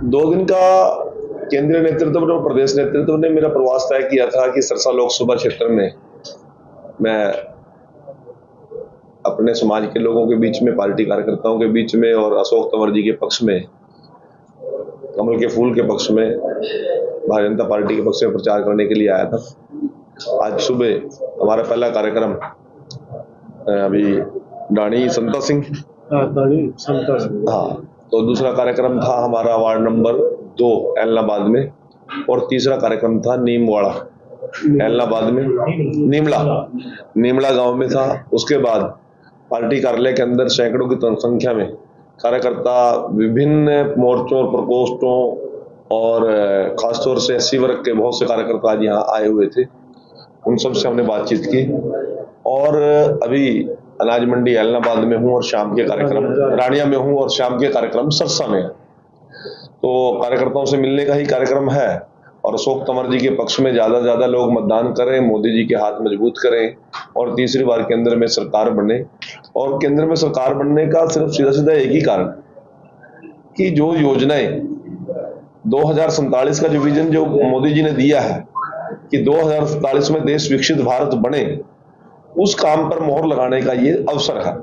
2 दिन का केंद्रीय नेतृत्व और प्रदेश नेतृत्व ने मेरा प्रवास तय किया था कि सरसा लोकसभा क्षेत्र में मैं अपने समाज के लोगों के बीच में, पार्टी कार्यकर्ताओं के बीच में और अशोक तंवर जी के पक्ष में, कमल के फूल के पक्ष में, भारतीय जनता पार्टी के पक्ष में प्रचार करने के लिए आया था। आज सुबह हमारा पहला कार्यक्रम अभी डाणी संता सिंह, हाँ, तो दूसरा कार्यक्रम था हमारा वार्ड नंबर 2 एलनाबाद में, और तीसरा कार्यक्रम था नीमवाड़ा एलनाबाद में, नीमला गांव में था। उसके बाद पार्टी कार्यालय के अंदर सैकड़ों की संख्या में कार्यकर्ता विभिन्न मोर्चों और प्रकोष्ठों और खासतौर से एससी वर्ग के बहुत से कार्यकर्ता आज यहाँ आए हुए थे। उन सब से हमने बातचीत की और अभी अनाज मंडी एलनाबाद में हूँ और शाम के कार्यक्रम रानिया में हूँ और शाम के कार्यक्रम सरसा में है। तो कार्यकर्ताओं से मिलने का ही कार्यक्रम है और अशोक तंवर जी के पक्ष में ज्यादा से ज्यादा लोग मतदान करें, मोदी जी के हाथ मजबूत करें और तीसरी बार केंद्र में सरकार बने। और केंद्र में सरकार बनने का सिर्फ सीधा सीधा एक ही कारण कि जो योजनाएं 2047 का जो विजन जो मोदी जी ने दिया है कि 2047 में देश विकसित भारत बने, उस काम पर मोहर लगाने का ये अवसर है।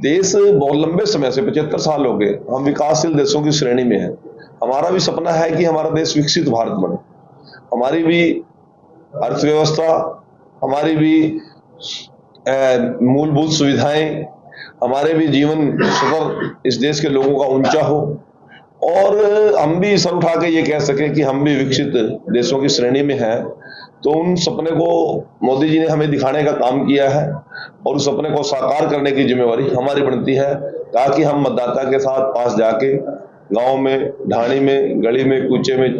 देश बहुत लंबे समय से 75 साल हो गए हम विकासशील देशों की श्रेणी में है। हमारा भी सपना है कि हमारा देश विकसित भारत बने, हमारी भी अर्थव्यवस्था, हमारी भी मूलभूत सुविधाएं, हमारे भी जीवन स्तर इस देश के लोगों का ऊंचा हो और हम भी सर उठा के ये कह सके कि हम भी विकसित देशों की श्रेणी में हैं। तो उन सपने को मोदी जी ने हमें दिखाने का काम किया है और उस सपने को साकार करने की जिम्मेवारी हमारी बनती है, ताकि हम मतदाता के साथ पास जाके गांव में, ढाणी में, गली में, कूचे में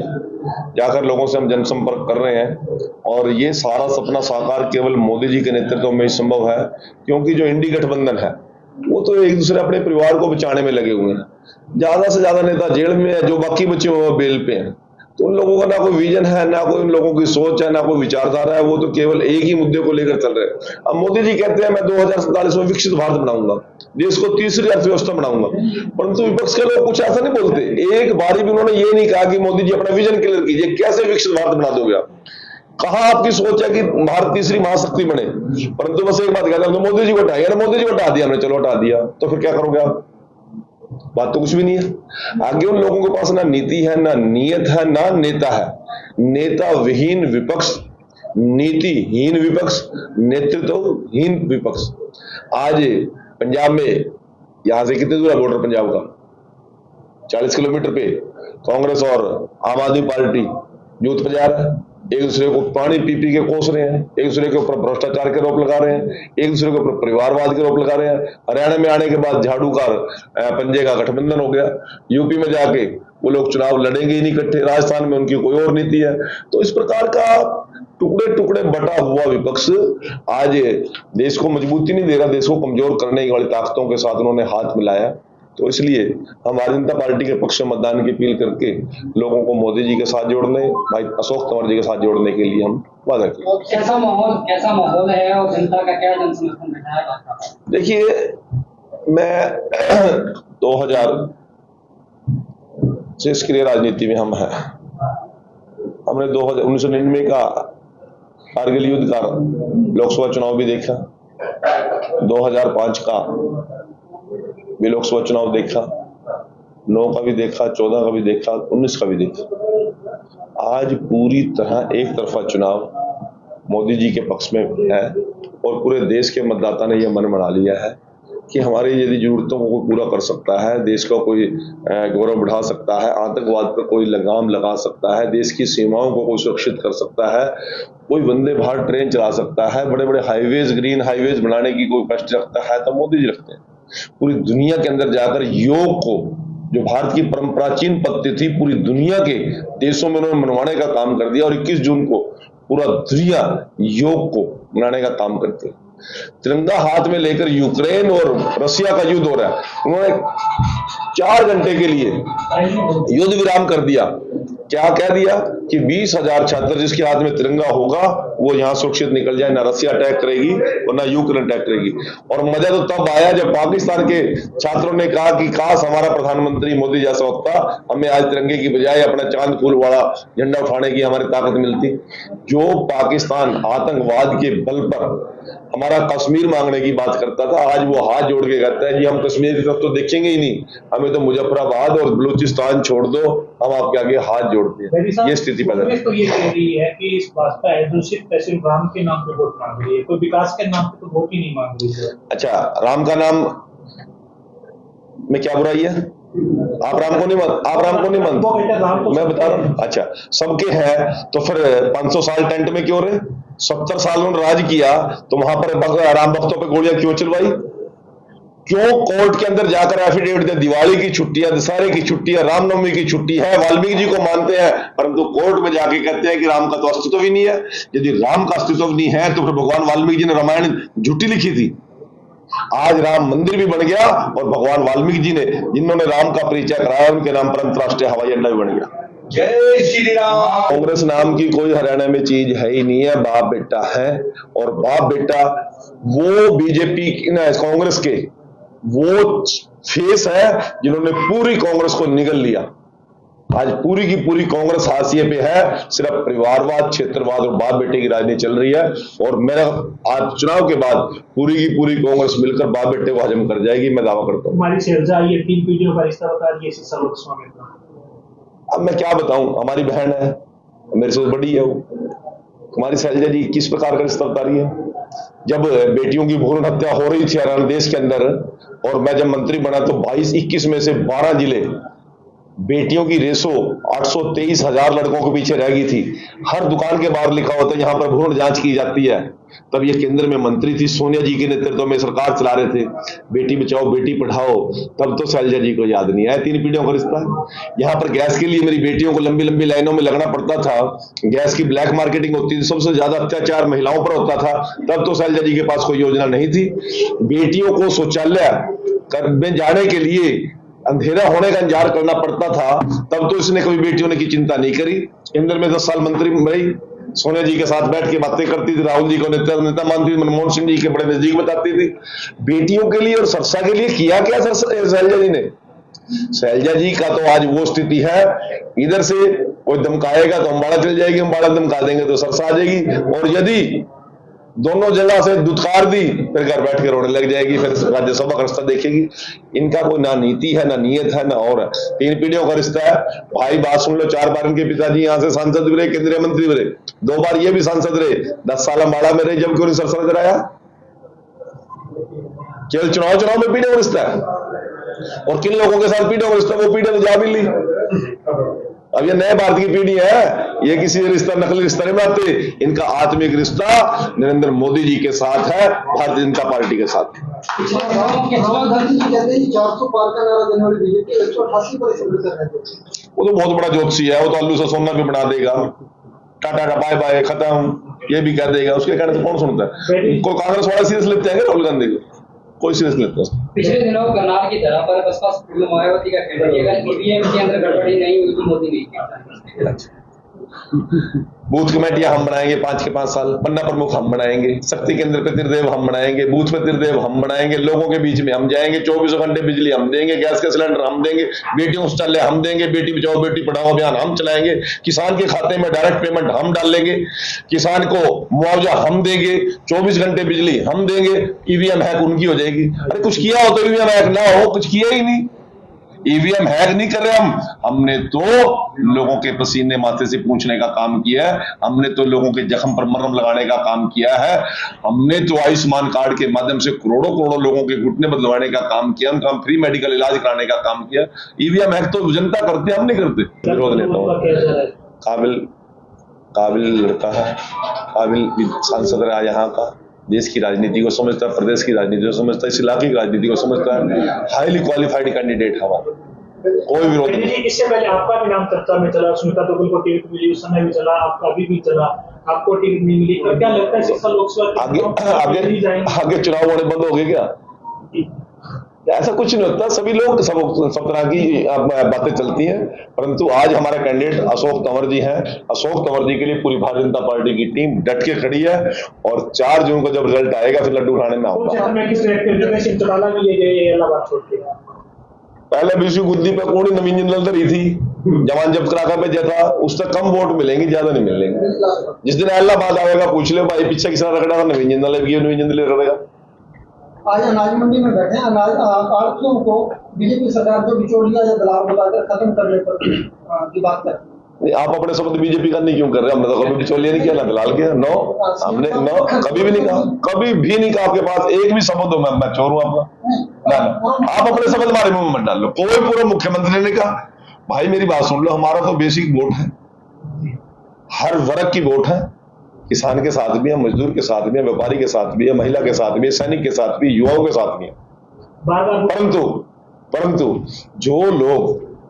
जाकर लोगों से हम जनसंपर्क कर रहे हैं। और ये सारा सपना साकार केवल मोदी जी के नेतृत्व में ही संभव है, क्योंकि जो इंडी गठबंधन है वो तो एक दूसरे अपने परिवार को बचाने में लगे हुए हैं। ज्यादा से ज्यादा नेता जेल में है, जो बाकी बचे हुए बेल पे हैं। तो उन लोगों का ना कोई विजन है, ना कोई उन लोगों की सोच है, ना कोई विचारधारा है। वो तो केवल एक ही मुद्दे को लेकर चल रहे हैं। अब मोदी जी कहते हैं मैं 2047 में विकसित भारत बनाऊंगा, देश को तीसरी अर्थव्यवस्था बनाऊंगा, परंतु विपक्ष के लोग कुछ ऐसा नहीं बोलते। एक बारी भी उन्होंने ये नहीं कहा कि मोदी जी अपना विजन क्लियर कीजिए, कैसे विकसित भारत बना दोगे आप, कहां आपकी सोच है कि भारत तीसरी महाशक्ति बने। परंतु बस एक बात कहते हैं, तो मोदी जी को हटाइए, मोदी जी को हटा दिया हमने, चलो हटा दिया, तो फिर क्या करोगे आप? बात तो कुछ भी नहीं है। आगे उन लोगों के पास ना नीति है, ना नीयत है, ना नेता है। नेता विहीन विपक्ष, नीतिहीन विपक्ष, नेतृत्वहीन विपक्ष। आज पंजाब में, यहां से कितने दूर है बॉर्डर पंजाब का? 40 किलोमीटर पे कांग्रेस और आम आदमी पार्टी यूथ बाजार है। एक दूसरे को पानी पी पी के कोस रहे हैं, एक दूसरे के ऊपर भ्रष्टाचार के रोप लगा रहे हैं, एक दूसरे के ऊपर परिवारवाद के रोप लगा रहे हैं। हरियाणा में आने के बाद झाड़ू का पंजे का गठबंधन हो गया। यूपी में जाके वो लोग चुनाव लड़ेंगे ही नहीं इकट्ठे। राजस्थान में उनकी कोई और नीति है। तो इस प्रकार का टुकड़े टुकड़े बटा हुआ विपक्ष आज देश को मजबूती नहीं दे रहा, देश को कमजोर करने वाली ताकतों के साथ उन्होंने हाथ मिलाया। तो इसलिए हम भारतीय जनता पार्टी के पक्ष में मतदान की अपील करके लोगों को मोदी जी के साथ जोड़ने, भाई अशोक तंवर जी के साथ जोड़ने के लिए हम वादा किए। कैसा माहौल है और जनता का क्या जनसमर्थन बैठा है? देखिए, मैं 2000 से सक्रिय राजनीति में हम हैं। हमने 1999 का कारगिल युद्ध का लोकसभा चुनाव भी देखा, 2005 का भी लोकसभा चुनाव देखा, 9 का भी देखा, 14 का भी देखा, 19 का भी देखा। आज पूरी तरह एक तरफा चुनाव मोदी जी के पक्ष में है और पूरे देश के मतदाता ने यह मन बना लिया है कि हमारी यदि जरूरतों को कोई पूरा कर सकता है, देश का कोई गौरव बढ़ा सकता है, आतंकवाद पर कोई लगाम लगा सकता है, देश की सीमाओं को कोई सुरक्षित कर सकता है, कोई वंदे भारत ट्रेन चला सकता है, बड़े बड़े हाईवेज, ग्रीन हाईवेज बनाने की कोई कष्ट रखता है, तो मोदी जी रखते हैं। पूरी दुनिया के अंदर जाकर योग को, जो भारत की प्राचीन पद्धति थी, पूरी दुनिया के देशों में उन्होंने मनवाने का काम कर दिया और 21 जून को पूरा दुनिया योग को मनाने का काम करते हैं। तिरंगा हाथ में लेकर यूक्रेन और रशिया का युद्ध हो रहा है, उन्होंने 4 घंटे के लिए युद्ध विराम कर दिया। क्या कह दिया कि 20,000 छात्र जिसके हाथ में तिरंगा होगा वो यहाँ सुरक्षित निकल जाए, ना रसिया अटैक करेगी और ना यूक्रेन अटैक करेगी। और मजा तो तब आया जब पाकिस्तान के छात्रों ने कहा कि काश हमारा प्रधानमंत्री मोदी जैसा होता, हमें आज तिरंगे की बजाय अपना चांद फूल वाला झंडा उठाने की हमारी ताकत मिलती। जो पाकिस्तान आतंकवाद के बल पर हमारा कश्मीर मांगने की बात करता था, आज वो हाथ जोड़ के कहता है कि हम कश्मीर की तरफ तो देखेंगे ही नहीं, हमें तो मुजफ्फराबाद और बलूचिस्तान छोड़ दो, हम आपके आगे हाथ जोड़ते हैं। ये स्थिति पैदा है। तो ये कह रही है कि इस भाजपा है जो सिर्फ सिर्फ राम के नाम पे वोट मांग रही है, कोई विकास के नाम पे तो वोट ही नहीं मांग रही है। अच्छा, राम का नाम में क्या बुराई है? आप राम को नहीं मानते, मैं बता रहा हूं। अच्छा, सबके हैं तो फिर 500 साल टेंट में क्यों रहे? 70 साल उन्होंने राज किया तो वहां पर राम भक्तों पे गोलियां क्यों चलवाई? क्यों कोर्ट के अंदर जाकर एफिडेविट दे? दिवाली की छुट्टी है, दशहरे की छुट्टी है, रामनवमी की छुट्टी है, वाल्मीकि जी को मानते हैं, परंतु कोर्ट में जाके कहते हैं कि राम का तो अस्तित्व ही नहीं है। यदि राम का अस्तित्व नहीं है तो फिर भगवान वाल्मीकि जी ने रामायण झूठी लिखी थी। आज राम मंदिर भी बन गया और भगवान वाल्मीकि जी ने जिन्होंने राम का परिचय कराया उनके नाम पर अंतरराष्ट्रीय हवाई अड्डा भी बन गया। जय श्री राम। कांग्रेस नाम की कोई हरियाणा में चीज है ही नहीं है, बाप बेटा है। और बाप बेटा वो बीजेपी कांग्रेस के वो फेस है जिन्होंने पूरी कांग्रेस को निगल लिया। आज पूरी की पूरी कांग्रेस हाशिए पे है, सिर्फ परिवारवाद, क्षेत्रवाद और बाप बेटे की राजनीति चल रही है। और मेरा आज चुनाव के बाद पूरी की पूरी कांग्रेस मिलकर बाप बेटे को हजम कर जाएगी, मैं दावा करता हूँ। हमारी शैलजा आई है 3 पीढ़ियों का रिश्ता बता रही है इसी सर्वोत्सव में। अब मैं क्या बताऊं, हमारी बहन है, मेरे से बड़ी है वो। हमारी शैलजा जी किस प्रकार का रिश्ता बता रही है? जब बेटियों की भ्रूण हत्या हो रही थी हरियाणा देश के अंदर, और मैं जब मंत्री बना तो 22-21 में से 12 जिले बेटियों की रेशो 823,000 लड़कों के पीछे रह गई थी। हर दुकान के बाहर लिखा होता है यहाँ पर भ्रूण जांच की जाती है। तब ये केंद्र में मंत्री थी, सोनिया जी के नेतृत्व में सरकार चला रहे थे। बेटी बचाओ बेटी पढ़ाओ, तब तो शैलजा जी को याद नहीं आया। 3 पीढ़ियों का रिश्ता। यहाँ पर गैस के लिए मेरी बेटियों को लंबी लंबी लाइनों में लगना पड़ता था, गैस की ब्लैक मार्केटिंग होती थी, सबसे ज्यादा अत्याचार महिलाओं पर होता था, तब तो शैलजा जी के पास कोई योजना नहीं थी। बेटियों को शौचालय में जाने के लिए अंधेरा होने का इंतजार करना पड़ता था, तब तो इसने कभी बेटियों ने की चिंता नहीं करी। केंद्र में 10 साल मंत्री रही, सोनिया जी के साथ बैठ के बातें करती थी, राहुल जी को नेता मानती थी, मनमोहन सिंह जी के बड़े नजदीक बताती थी। बेटियों के लिए और सरसा के लिए किया क्या शैलजा जी ने? शैलजा जी का तो आज वो स्थिति है, इधर से कोई धमकाएगा तो अम्बाड़ा चल जाएगी, अम्बाड़ा धमका देंगे तो सरसा आ जाएगी, और यदि दोनों जगह से दुत्कार दी फिर घर बैठ के रोने लग जाएगी, फिर राज्यसभा का रिश्ता देखेगी। इनका कोई ना नीति है, ना नियत है, ना और है। 3 पीढ़ियों का रिश्ता है। भाई बात सुन लो, 4 बार इनके पिताजी यहाँ से सांसद भी रहे, केंद्रीय मंत्री भी रहे, 2 बार ये भी सांसद रहे, 10 साल अम्बाड़ा में रहे, जब क्यों नहीं सरसर नजर आया? केवल चुनाव में पीढ़ियों का रिश्ता है। और किन लोगों के साथ पीढ़ियों का रिश्ता? वो पीढ़ी ने जा भी ली। अब ये नए भारत की पीढ़ी है, ये किसी रिश्ता नकली रिश्ता नहीं बनाते। इनका आत्मिक रिश्ता नरेंद्र मोदी जी के साथ है, भारतीय जनता पार्टी के साथ। 400 पार का नारा देने वाली बीजेपी 188 पर सम्मिलित कर रहे हैं। वो तो बहुत बड़ा ज्योतिषी है, वो तो आलू से सोना भी बना देगा, टाटा का बाय बाय खत्म ये भी कह देगा। उसके कहने से कौन सुनता है? कोई कांग्रेस वाला सीरियस लेते हैं राहुल गांधी को? कोई सीरियस नहीं लेता। पिछले दिनों करनाल की धरा पर बसपा सुप्रीमो मायावती का कहना है कि अगर ईवीएम के अंदर गड़बड़ी नहीं हुई तो मोदी नहीं किया। बूथ कमेटियां हम बनाएंगे 5 के 5 साल, पन्ना प्रमुख हम बनाएंगे, शक्ति केंद्र पे त्रिदेव हम बनाएंगे, बूथ पे त्रिदेव हम बनाएंगे, लोगों के बीच में हम जाएंगे, 24 घंटे बिजली हम देंगे, गैस के सिलेंडर हम देंगे, बेटियों को शौचालय हम देंगे, बेटी बचाओ बेटी पढ़ाओ अभियान हम चलाएंगे, किसान के खाते में डायरेक्ट पेमेंट हम डाल लेंगे, किसान को मुआवजा हम देंगे, 24 घंटे बिजली हम देंगे, ईवीएम हैक उनकी हो जाएगी। अरे कुछ किया हो तो ईवीएम हैक ना हो, कुछ किया ही नहीं। ईवीएम हैक नहीं कर रहे हमने तो लोगों के पसीने माथे से पूछने का काम किया है, हमने तो लोगों के जख्म पर मरहम लगाने का काम किया है, हमने तो आयुष्मान कार्ड के माध्यम से करोड़ों लोगों के घुटने बदलवाने का काम किया, उनका फ्री मेडिकल इलाज कराने का काम किया। ईवीएम हैक तो जनता करते, हम नहीं करते। विरोध लेता हूँ, काबिल लड़का है, काबिल सांसद रहा यहाँ का, देश की राजनीति को समझता है, प्रदेश की राजनीति को समझता है, इस इलाके की राजनीति को समझता है, हाईली क्वालिफाइड कैंडिडेट हमारा, कोई विरोध नहीं। इससे पहले आपका भी नाम चर्चा में चला, स्मिता दुबे को टिकट मिली, उस समय भी चला, आपका अभी भी चला, आपको टिकट नहीं मिली, तो क्या लगता है 6 साल लोकसभा आगे चुनाव होने बंद हो गए क्या? ऐसा कुछ नहीं होता, सभी लोग सब तरह की बातें चलती हैं, परंतु आज हमारे कैंडिडेट अशोक तंवर जी हैं। अशोक तंवर जी के लिए पूरी भारतीय जनता पार्टी की टीम डट के खड़ी है और 4 जून को जब रिजल्ट आएगा फिर लड्डू खाने में उस आऊंगा। क्षेत्र में किस एक्टिव में सिंचौड़ा भी ले गए इलाहाबाद छोड़ के? पहले विश्व गुद्दी पे कौन नवीन जिंदल रही थी, जवान जब कराका पे जता, उससे कम वोट मिलेंगे, ज्यादा नहीं मिलेंगे। जिस दिन इलाहाबाद आएगा पूछ ले भाई पीछे किसने रगड़ा, नवीन जिंदल नवीन जिंदल रगड़ेगा। आज अनाज मंडी में बैठे हैं, अनाज आढ़तियों को बीजेपी सरकार जो बिचौलिया या दलाल बताकर खत्म करने पर की बात करती है। नहीं, आप अपने शब्द बीजेपी का नहीं क्यों कर रहे? हमने तो कभी बिचौलिया नहीं किया, ना दलाल किया। नो, हमने नो कभी भी नहीं कहा, कभी भी नहीं कहा। आपके पास एक भी शब्द हो मैं चोर हूं आपका? ना, आप अपने शब्द हमारे मुंह में मत डाल लो। कोई पूर्व मुख्यमंत्री ने कहा। भाई मेरी बात सुन लो, हमारा तो बेसिक वोट है, हर वर्ग की वोट है, किसान के साथ भी है, मजदूर के साथ भी है, व्यापारी के साथ भी है, महिला के साथ भी है, सैनिक के साथ भी, युवाओं के साथ भी है। परंतु जो लोग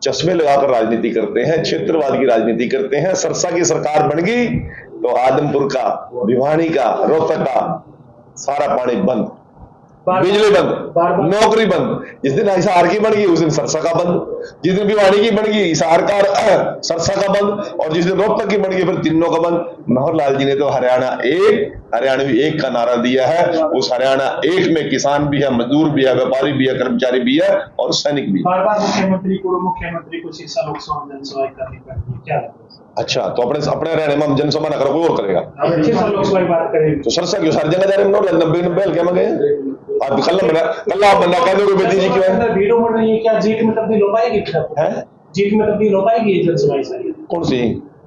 चश्मे लगाकर राजनीति करते हैं, क्षेत्रवाद की राजनीति करते हैं, सरसा की सरकार बन गई तो आदमपुर का, भिवानी का, रोहतक का सारा पानी बंद, बिजली बंद, नौकरी बंद। जिस दिन हिसार की बन गई उस दिन सरसा का बंद, जिस दिन भिवानी की बन गई हिसार का सरसा का बंद, और जिस दिन रोहतक की बन गई फिर तीनों का बंद। मनोहर लाल जी ने तो हरियाणवी एक का नारा दिया है। उस हरियाणा एक में किसान भी है, मजदूर भी है, व्यापारी भी है, कर्मचारी भी है और सैनिक भी है। बार-बार मुख्यमंत्री, पूर्व मुख्यमंत्री को शिक्षा लोकसभा जनसभा करनी पड़ती है, क्या लगता है? अच्छा, तो अपने रहने में हम जनसभा न करो, कोई और करेगा? लोकसभा की बात करें तो सरसा क्यों सारी जगह जा रहे हैं? 90 हल्के में गए। आप कल आप बंदा कह दो बेटी जी क्यों है? भीड़ उमड़ रही है, क्या जीत में तब्दील हो पाएगी? जीत में तब्दील हो पाएगी ये जनसभा सारी? कौन सी?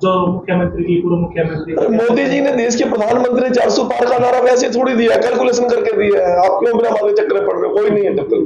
जो मुख्यमंत्री की, पूर्व मुख्यमंत्री? मोदी जी ने देश के प्रधानमंत्री 400 पार का नारा वैसे थोड़ी दिया, कैलकुलेशन करके दिया है। आप क्यों बिना मांगे चक्कर पड़ रहे हो? कोई नहीं है टक्कर।